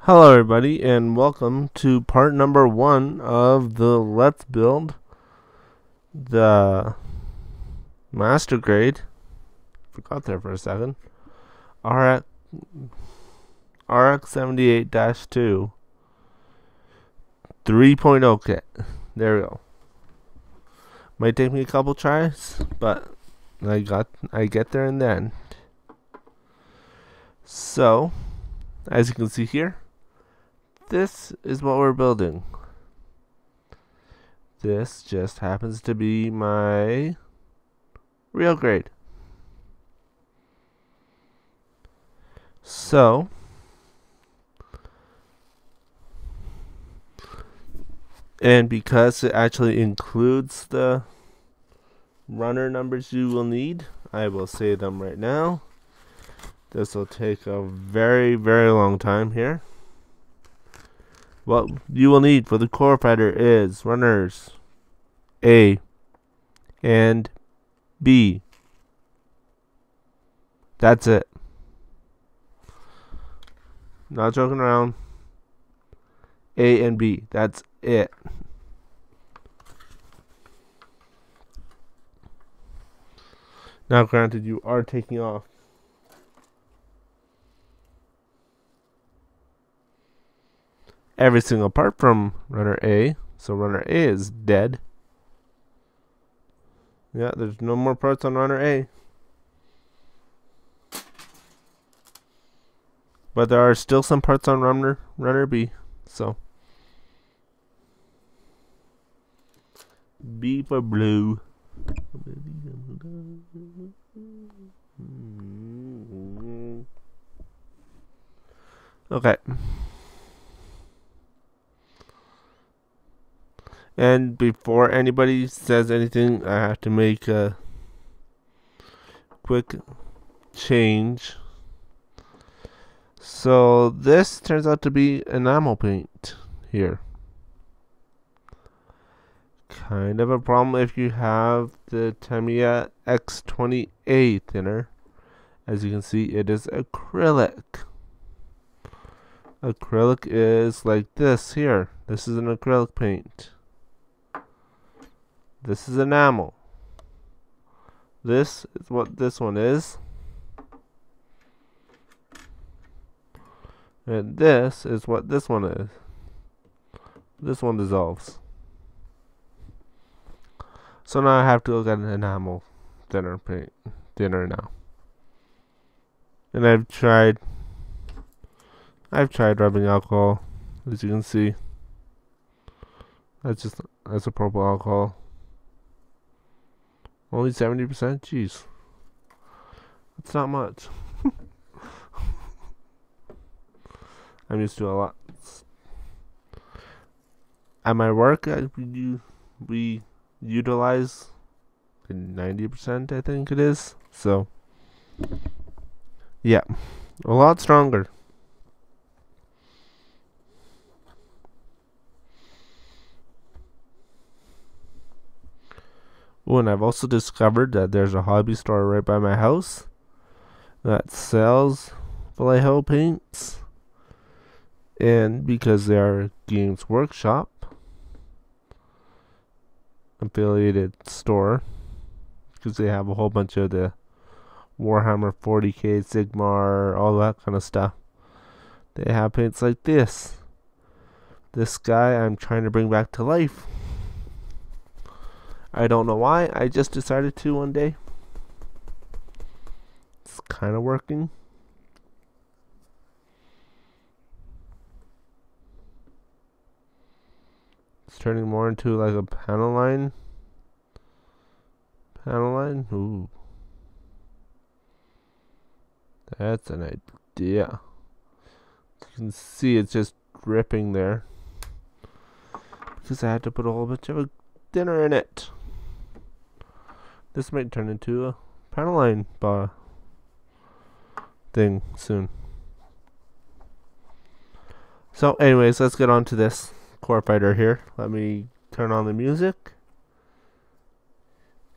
Hello everybody and welcome to part number 1 of the Let's Build the Master Grade. Forgot there for a second. RX 78-2 3.0 kit. There we go. Might take me a couple tries, but I get there in the end. So, as you can see here, this is what we're building. This just happens to be my real grade. So, and because it actually includes the runner numbers you will need, I will say them right now. This will take a very, very long time here. What you will need for the core fighter is runners A and B. That's it. Not joking around. A and B. That's it. Now, granted, you are taking off every single part from runner A. So runner A is dead. Yeah, there's no more parts on runner A. But there are still some parts on runner B. So B for blue. Okay. And before anybody says anything, I have to make a quick change. So this turns out to be enamel paint here. Kind of a problem if you have the Tamiya X20A thinner. As you can see, it is acrylic. Acrylic is like this here. This is an acrylic paint. This is enamel. This is what this one is. And this is what this one is. This one dissolves. So now I have to look at an enamel thinner paint. Thinner now. And I've tried rubbing alcohol. As you can see. That's a purple alcohol. Only 70%? Jeez. That's not much. I'm used to a lot. At my work, we utilize 90%, I think it is. So, yeah. A lot stronger. Oh, and I've also discovered that there's a hobby store right by my house that sells Vallejo paints. And because they are Games Workshop affiliated store, because they have a whole bunch of the Warhammer 40k, Sigmar, all that kind of stuff, they have paints like this. This guy I'm trying to bring back to life. I don't know why, I just decided to one day. It's kind of working. It's turning more into like a panel line. Ooh. That's an idea. You can see it's just dripping there. Because I had to put a whole bunch of a thinner in it. This might turn into a panel line thing soon. So anyways, let's get on to this core fighter here. Let me turn on the music.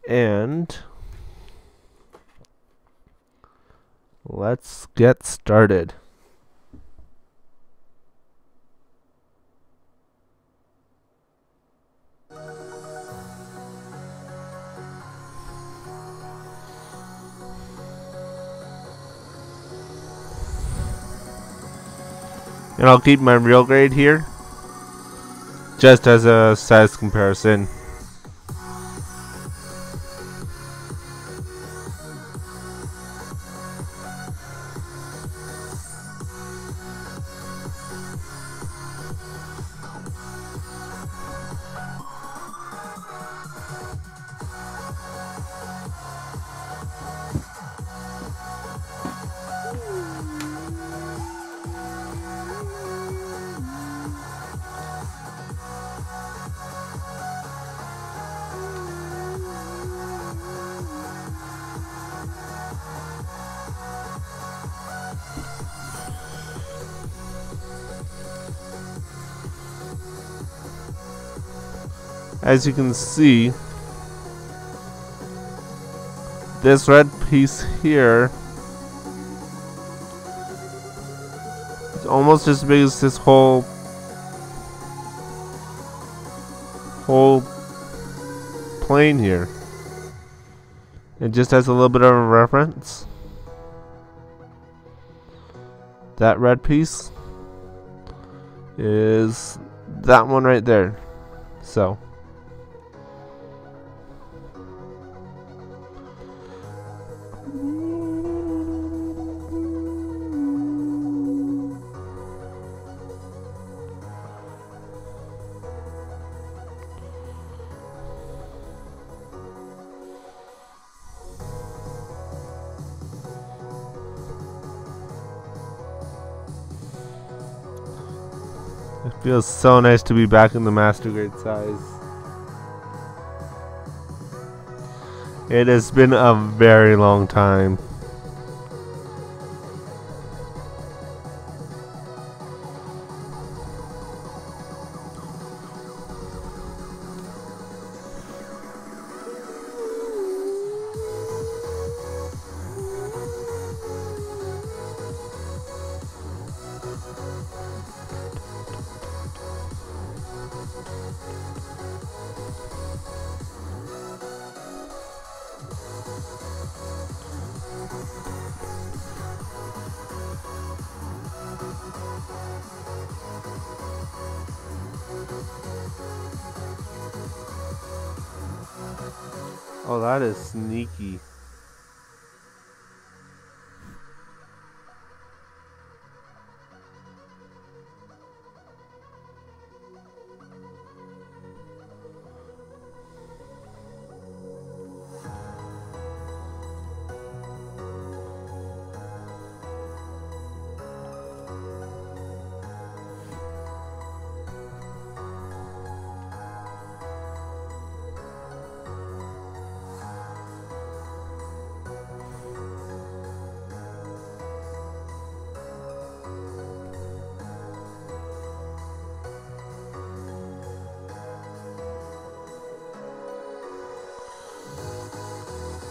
And let's get started. And I'll keep my real grade here, just as a size comparison. As you can see, this red piece here is almost as big as this whole plane here. It just has a little bit of a reference. That red piece is that one right there. So it feels so nice to be back in the master grade size. It has been a very long time. Oh, that is sneaky.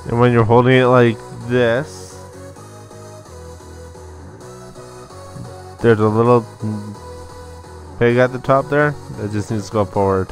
And when you're holding it like this, there's a little peg at the top there that just needs to go forward.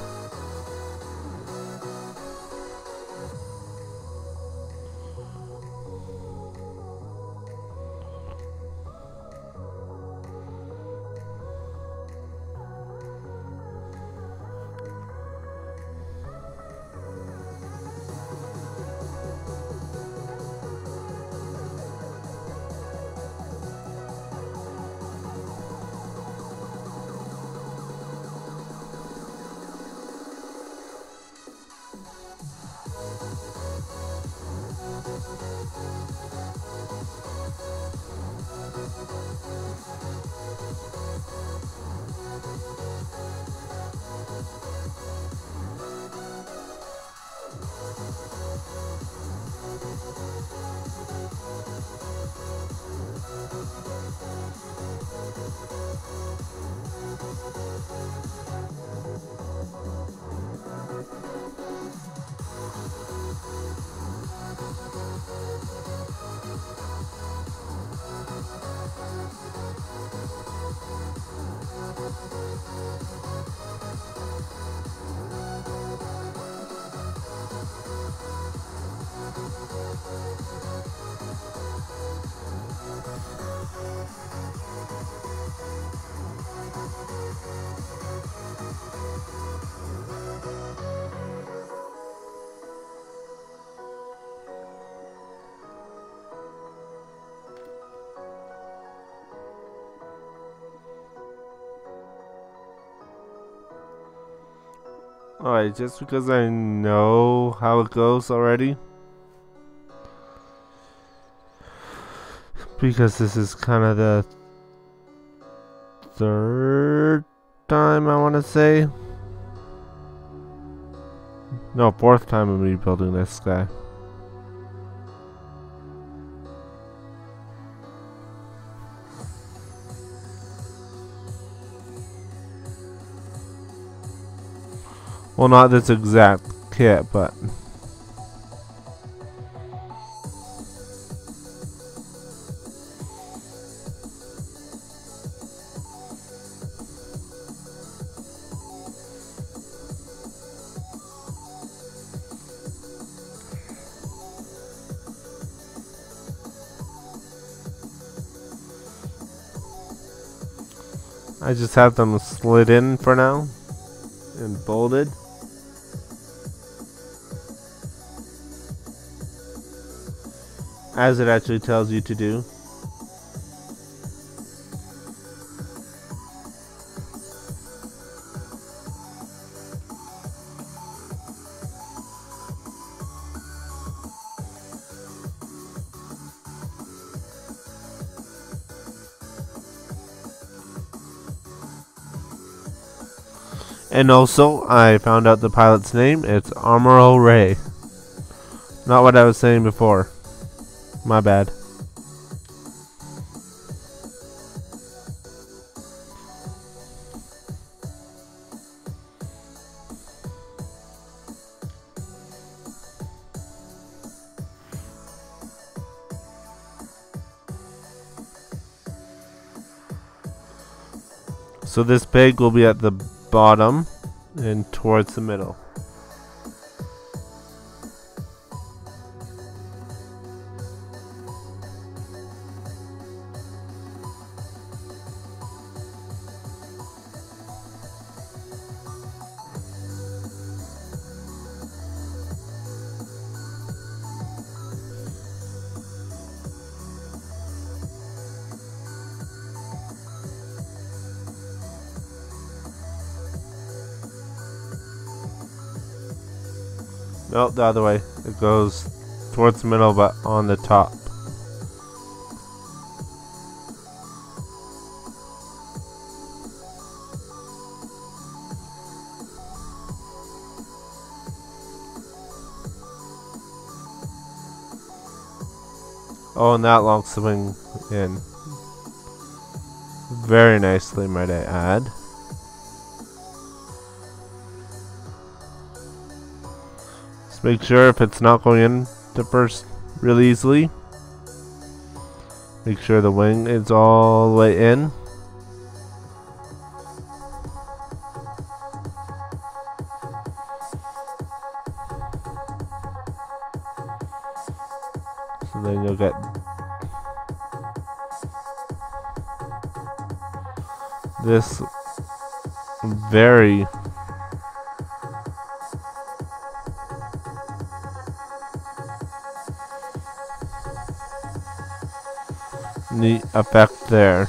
Alright, just because I know how it goes already. Because this is kind of the third time, I want to say. No, fourth time I'm rebuilding this guy. Well, not this exact kit, but... I just have them slid in for now and bolted. As it actually tells you to do. And also, I found out the pilot's name. It's Amuro Ray. Not what I was saying before. My bad. So this peg will be at the bottom and towards the middle. No, the other way. It goes towards the middle, but on the top. Oh, and that long swing in. Very nicely, might I add. Make sure if it's not going in the first really easily, make sure the wing is all the way in. So then you'll get this very neat effect there.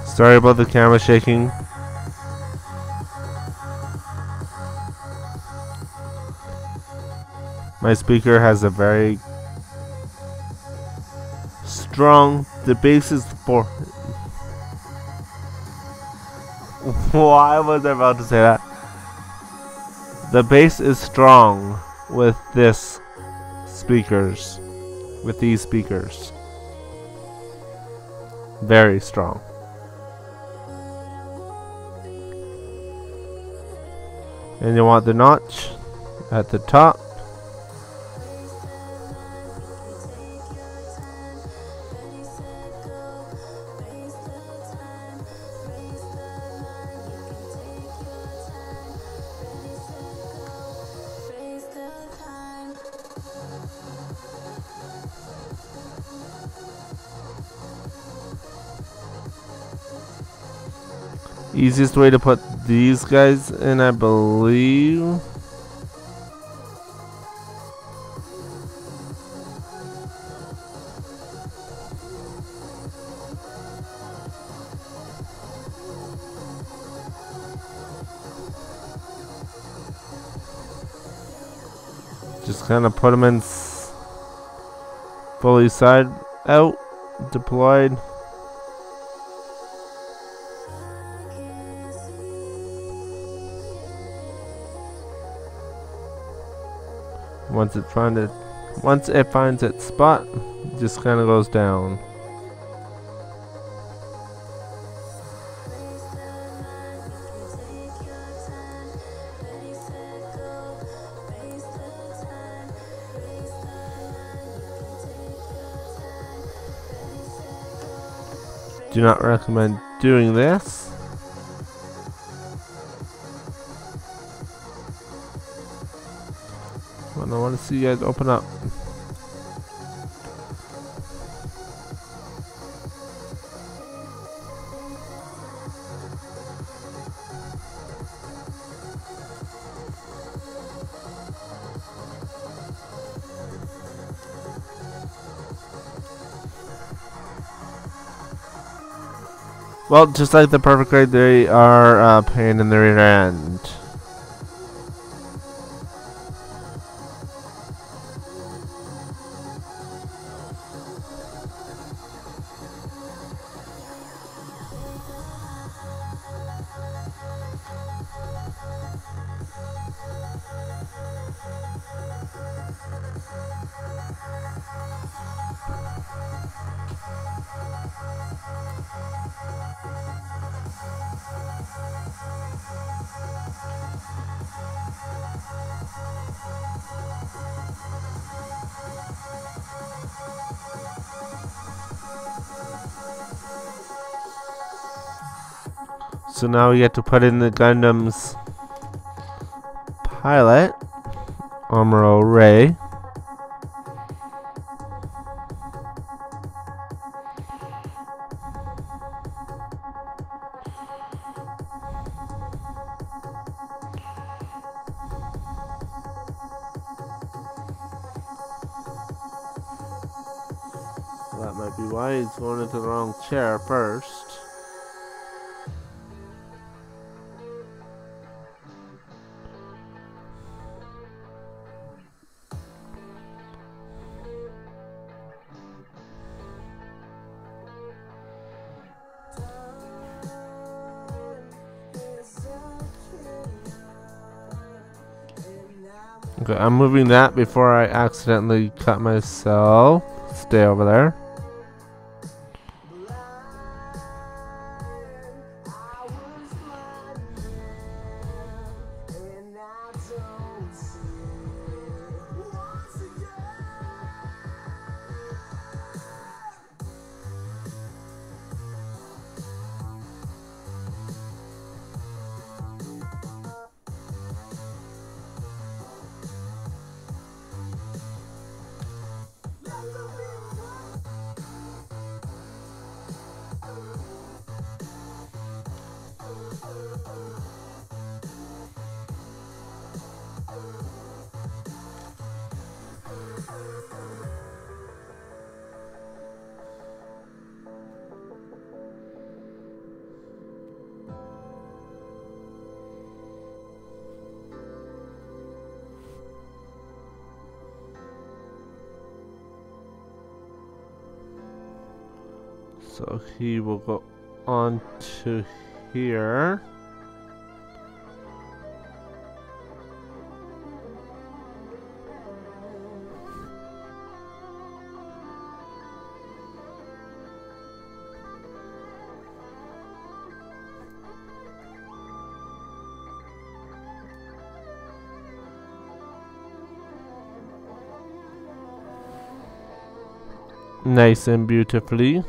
Sorry about the camera shaking. My speaker has a very strong, the bass is for... Why was I about to say that? The bass is strong with this speakers, with these speakers. Very strong. And you want the notch at the top. Easiest way to put these guys in, I believe. just kind of put them in fully side out, deployed. Once it finds its spot, it just kind of goes down. Do not recommend doing this. I want to see you guys open up. Well, just like the Perfect Raid, they are a pain in the rear end. So now we get to put in the Gundam's pilot, Amuro Ray. That might be why he's going into the wrong chair first. Okay, I'm moving that before I accidentally cut myself. Stay over there. So he will go on to here. Nice and beautifully.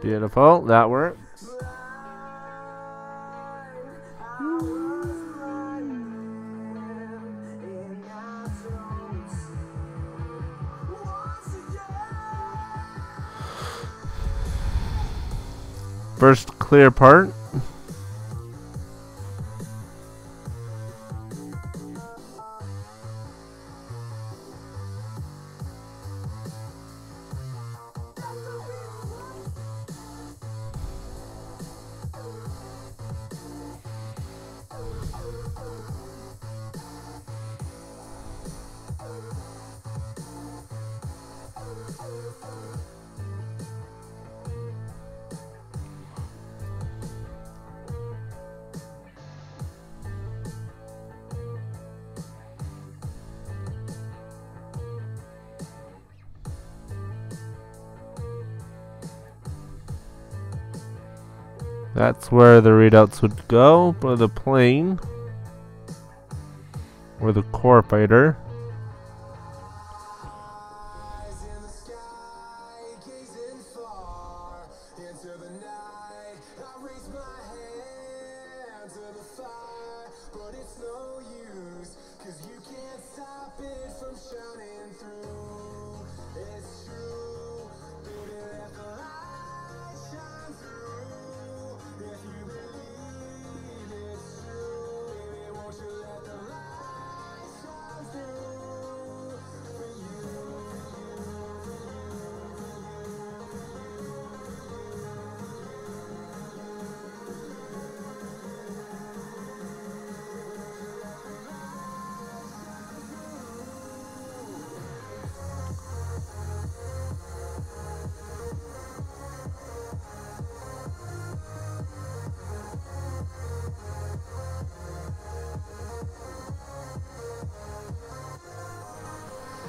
Beautiful, that works. First clear part. That's where the readouts would go for the plane or the core fighter.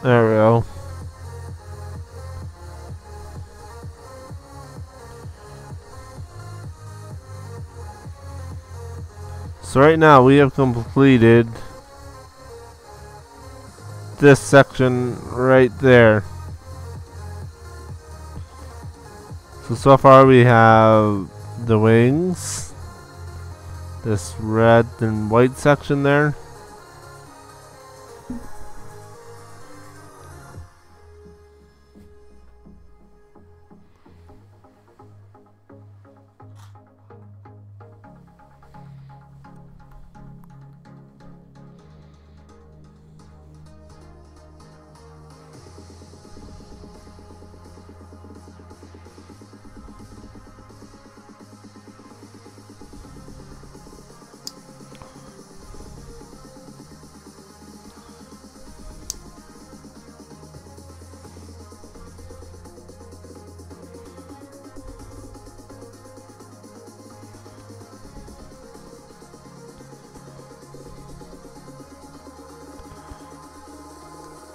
There we go. So right now we have completed this section right there. So far we have the wings, this red and white section there.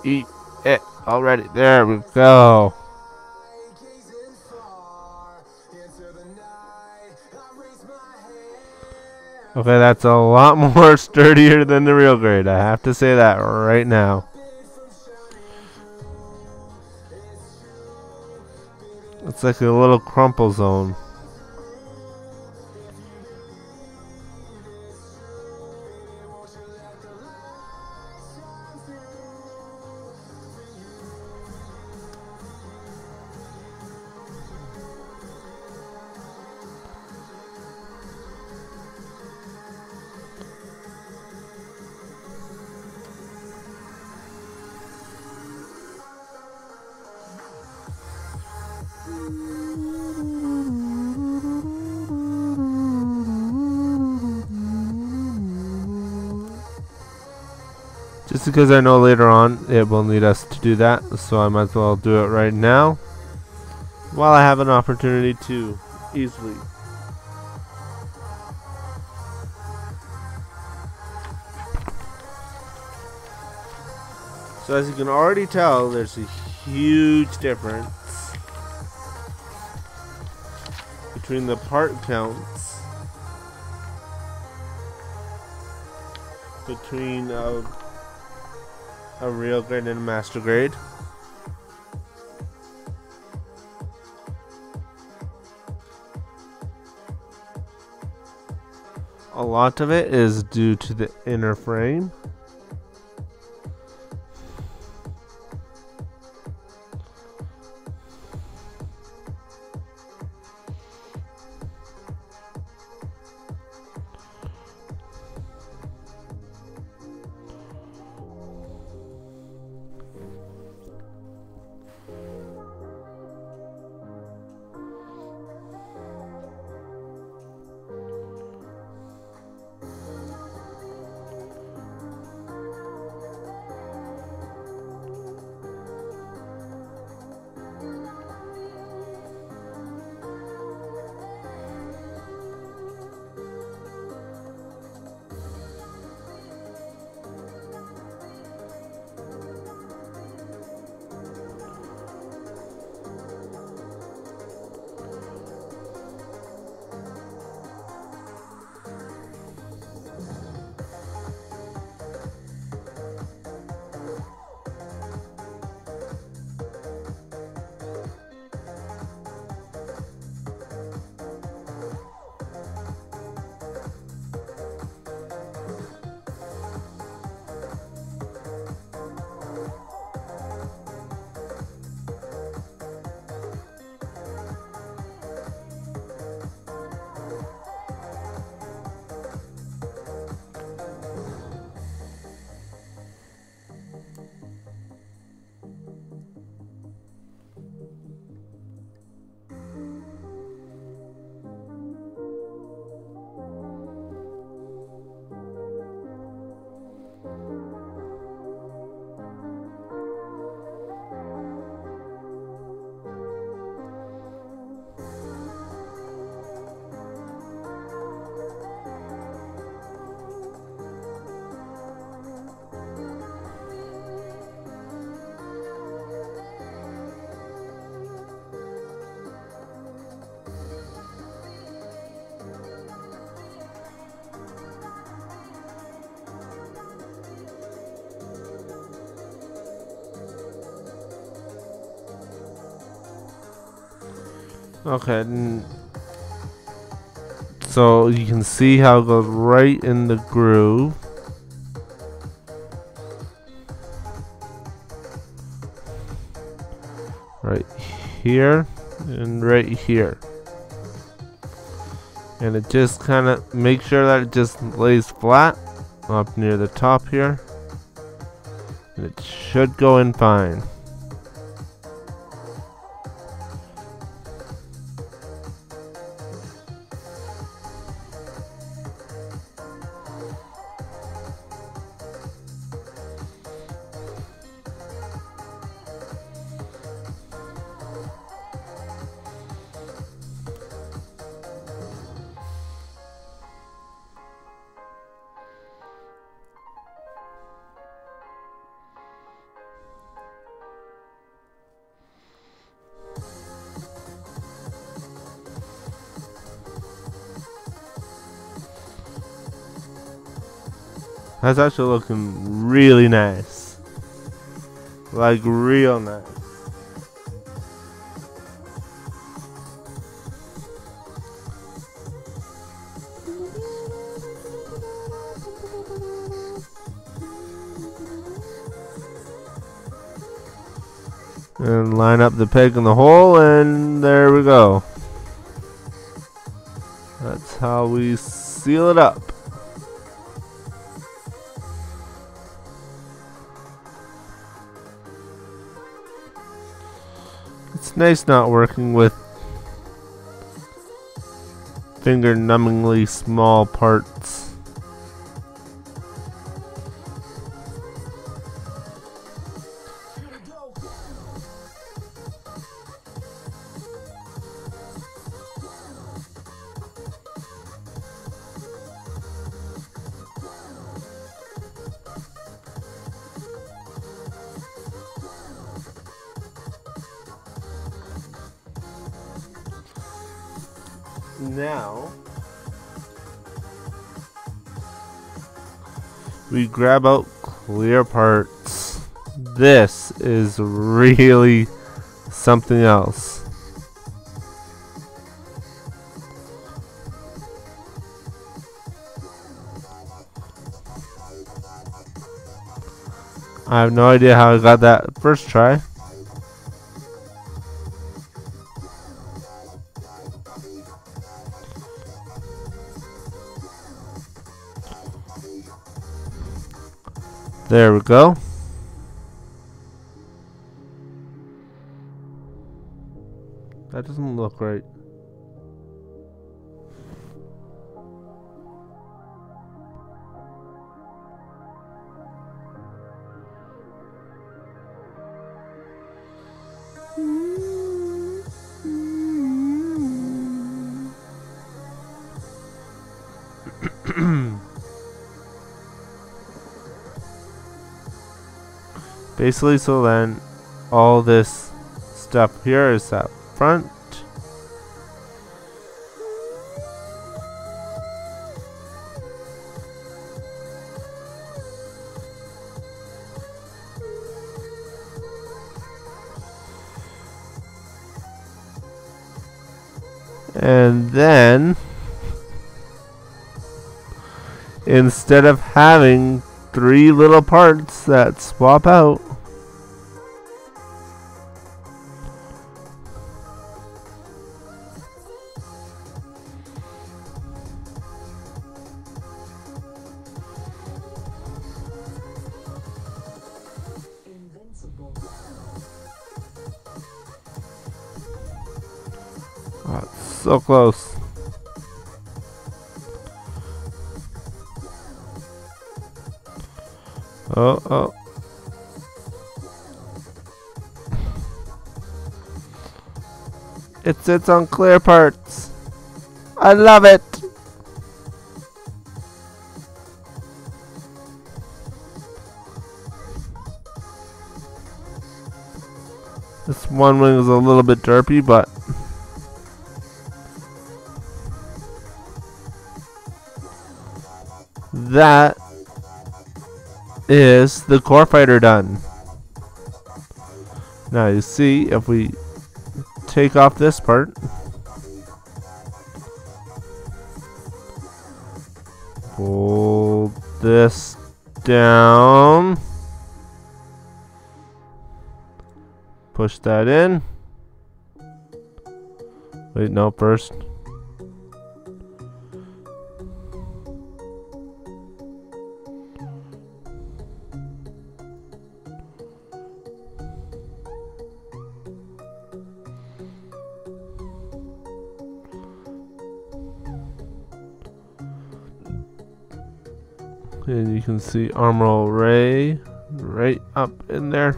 Eat it already. There we go. Okay, that's a lot more sturdier than the real grade. I have to say that right now. It's like a little crumple zone. Just because I know later on it will need us to do that, so I might as well do it right now while I have an opportunity to easily. So as you can already tell, there's a huge difference between the part counts between a real grade and a master grade. A lot of it is due to the inner frame. Okay, so you can see how it goes right in the groove. Right here and right here. And it just kind of make sure that it just lays flat up near the top here. And it should go in fine. That's actually looking really nice. Like real nice. And line up the peg in the hole, and there we go. That's how we seal it up. It's nice not working with finger-numbingly small parts. Now we grab out clear parts. This is really something else. I have no idea how I got that first try. There we go. That doesn't look right. Basically, so then all this stuff here is up front. And then instead of having 3 little parts that swap out, oh, so close. Oh. It sits on clear parts. I love it. This one wing is a little bit derpy, but that is the core fighter done. Now you see, if we take off this part, Fold this down. Push that in. Wait, no, first. And you can see Armor Ray right up in there.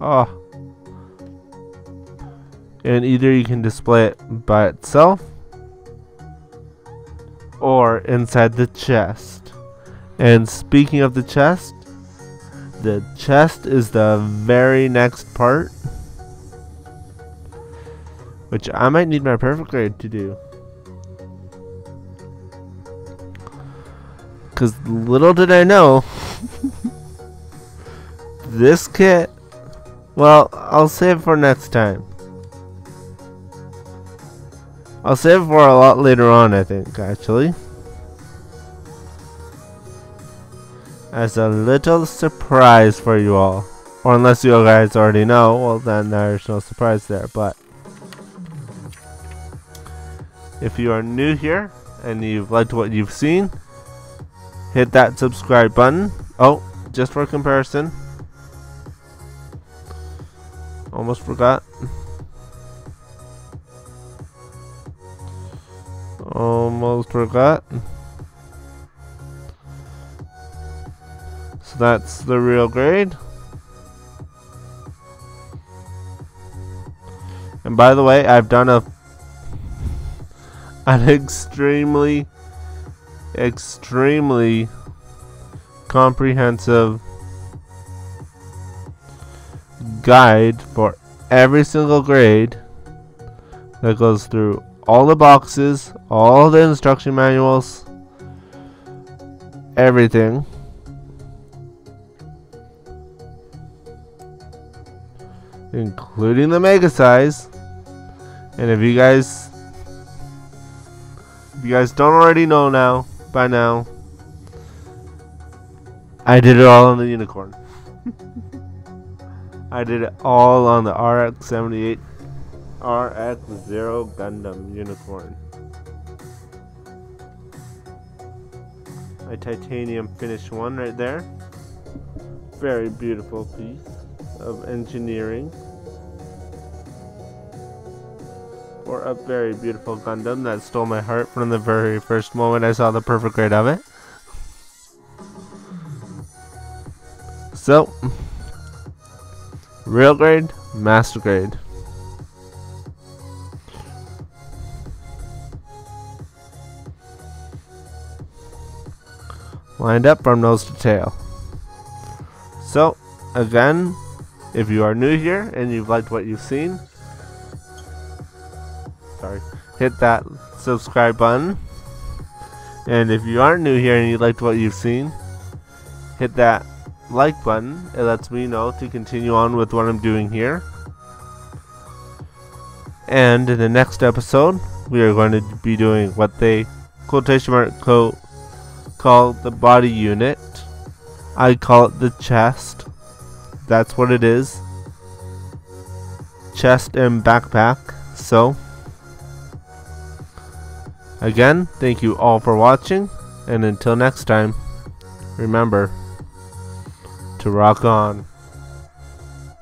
Oh. And either you can display it by itself or inside the chest. And speaking of the chest is the very next part, which I might need my perfect grade to do. Because little did I know, this kit, well, I'll save it for next time. I'll save it for a lot later on, I think, actually. As a little surprise for you all. Or unless you guys already know, well then there's no surprise there, but if you are new here and you've liked what you've seen, hit that subscribe button. Oh, just for comparison. Almost forgot. Almost forgot. So that's the real grade. And by the way, I've done an extremely comprehensive guide for every single grade that goes through all the boxes, all the instruction manuals, everything. Including the mega size. And if you guys don't already know by now, I did it all on the Unicorn. I did it all on the RX-78 RX-0 Gundam Unicorn. My titanium finish one right there. Very beautiful piece of engineering for a very beautiful Gundam that stole my heart from the very first moment I saw the perfect grade of it. So, real grade, master grade. Lined up from nose to tail. So, again, if you are new here and you've liked what you've seen, hit that subscribe button. And if you aren't new here and you liked what you've seen, hit that like button. It lets me know to continue on with what I'm doing here. And in the next episode, we are going to be doing what they quotation mark call the body unit. I call it the chest. That's what it is. Chest and backpack. So, again, thank you all for watching, and until next time, remember to rock on.